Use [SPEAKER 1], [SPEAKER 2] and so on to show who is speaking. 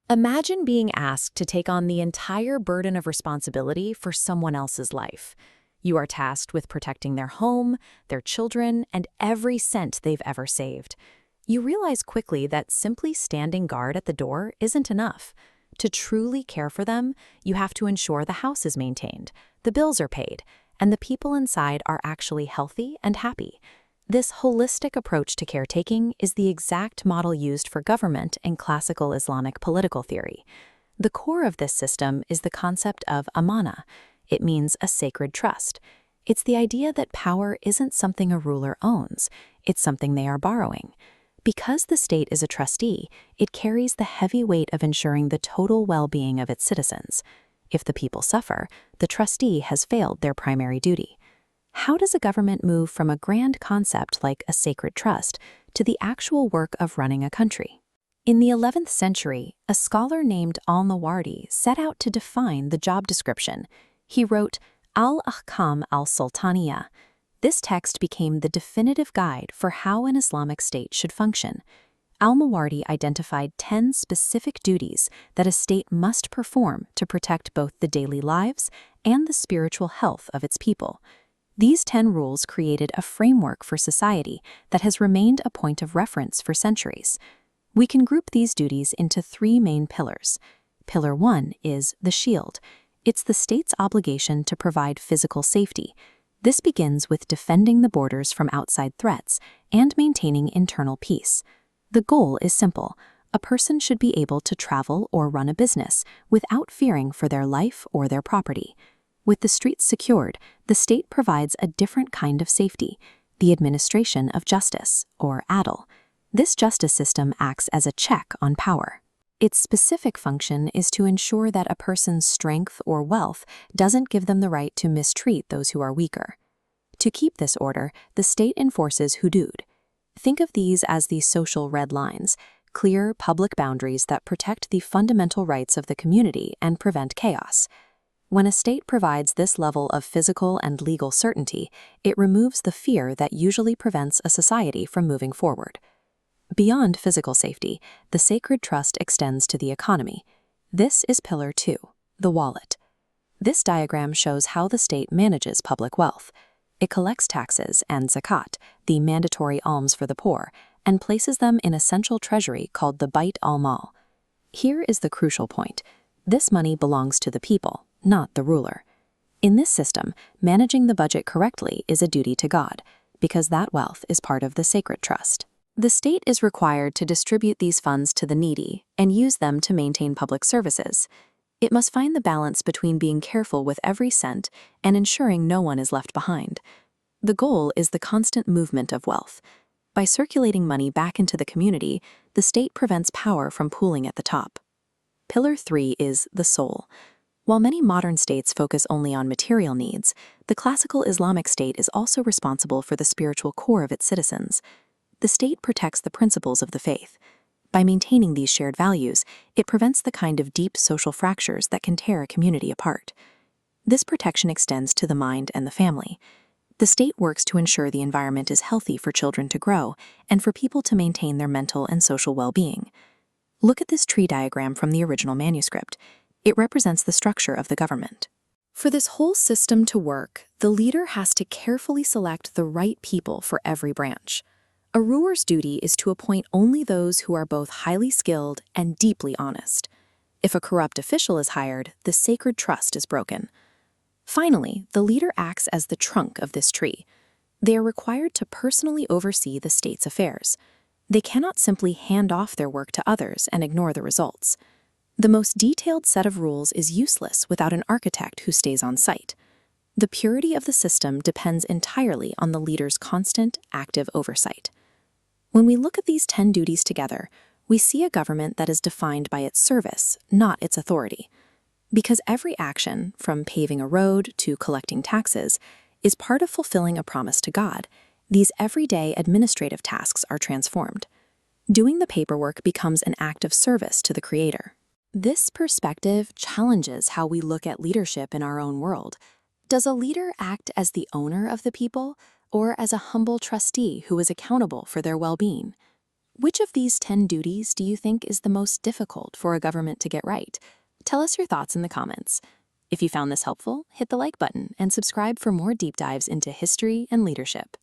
[SPEAKER 1] Imagine being asked to take on the entire burden of responsibility for someone else's life. You are tasked with protecting their home, their children, and every cent they've ever saved. You realize quickly that simply standing guard at the door isn't enough. To truly care for them, you have to ensure the house is maintained, the bills are paid, and the people inside are actually healthy and happy. This holistic approach to caretaking is the exact model used for government in classical Islamic political theory. The core of this system is the concept of amanah. It means a sacred trust. It's the idea that power isn't something a ruler owns, it's something they are borrowing. Because the state is a trustee, it carries the heavy weight of ensuring the total well-being of its citizens. If the people suffer, the trustee has failed their primary duty. How does a government move from a grand concept like a sacred trust to the actual work of running a country? In the 11th century, a scholar named Al-Mawardi set out to define the job description. He wrote Al-Ahkam al-Sultaniyah. This text became the definitive guide for how an Islamic state should function. Al-Mawardi identified 10 specific duties that a state must perform to protect both the daily lives and the spiritual health of its people. These 10 rules created a framework for society that has remained a point of reference for centuries. We can group these duties into 3 main pillars. Pillar 1 is the shield. It's the state's obligation to provide physical safety. This begins with defending the borders from outside threats and maintaining internal peace. The goal is simple. A person should be able to travel or run a business without fearing for their life or their property. With the streets secured, the state provides a different kind of safety, the administration of justice, or adl. This justice system acts as a check on power. Its specific function is to ensure that a person's strength or wealth doesn't give them the right to mistreat those who are weaker. To keep this order, the state enforces hudud. Think of these as the social red lines, clear public boundaries that protect the fundamental rights of the community and prevent chaos. When a state provides this level of physical and legal certainty, it removes the fear that usually prevents a society from moving forward. Beyond physical safety, the sacred trust extends to the economy. This is Pillar 2, the wallet. This diagram shows how the state manages public wealth. It collects taxes and zakat, the mandatory alms for the poor, and places them in a central treasury called the Bayt al-Mal. Here is the crucial point. This money belongs to the people, not the ruler. In this system, managing the budget correctly is a duty to God, because that wealth is part of the sacred trust. The state is required to distribute these funds to the needy and use them to maintain public services. It must find the balance between being careful with every cent and ensuring no one is left behind. The goal is the constant movement of wealth. By circulating money back into the community, the state prevents power from pooling at the top. Pillar 3 is the soul. While many modern states focus only on material needs, the classical Islamic state is also responsible for the spiritual core of its citizens. The state protects the principles of the faith. By maintaining these shared values, it prevents the kind of deep social fractures that can tear a community apart. This protection extends to the mind and the family. The state works to ensure the environment is healthy for children to grow and for people to maintain their mental and social well-being. Look at this tree diagram from the original manuscript. It represents the structure of the government. For this whole system to work, the leader has to carefully select the right people for every branch. A ruler's duty is to appoint only those who are both highly skilled and deeply honest. If a corrupt official is hired, the sacred trust is broken. Finally, the leader acts as the trunk of this tree. They are required to personally oversee the state's affairs. They cannot simply hand off their work to others and ignore the results. The most detailed set of rules is useless without an architect who stays on site. The purity of the system depends entirely on the leader's constant, active oversight. When we look at these 10 duties together, we see a government that is defined by its service, not its authority. Because every action, from paving a road to collecting taxes, is part of fulfilling a promise to God, these everyday administrative tasks are transformed. Doing the paperwork becomes an act of service to the Creator. This perspective challenges how we look at leadership in our own world. Does a leader act as the owner of the people, or as a humble trustee who is accountable for their well-being? Which of these 10 duties do you think is the most difficult for a government to get right? Tell us your thoughts in the comments. If you found this helpful, hit the like button and subscribe for more deep dives into history and leadership.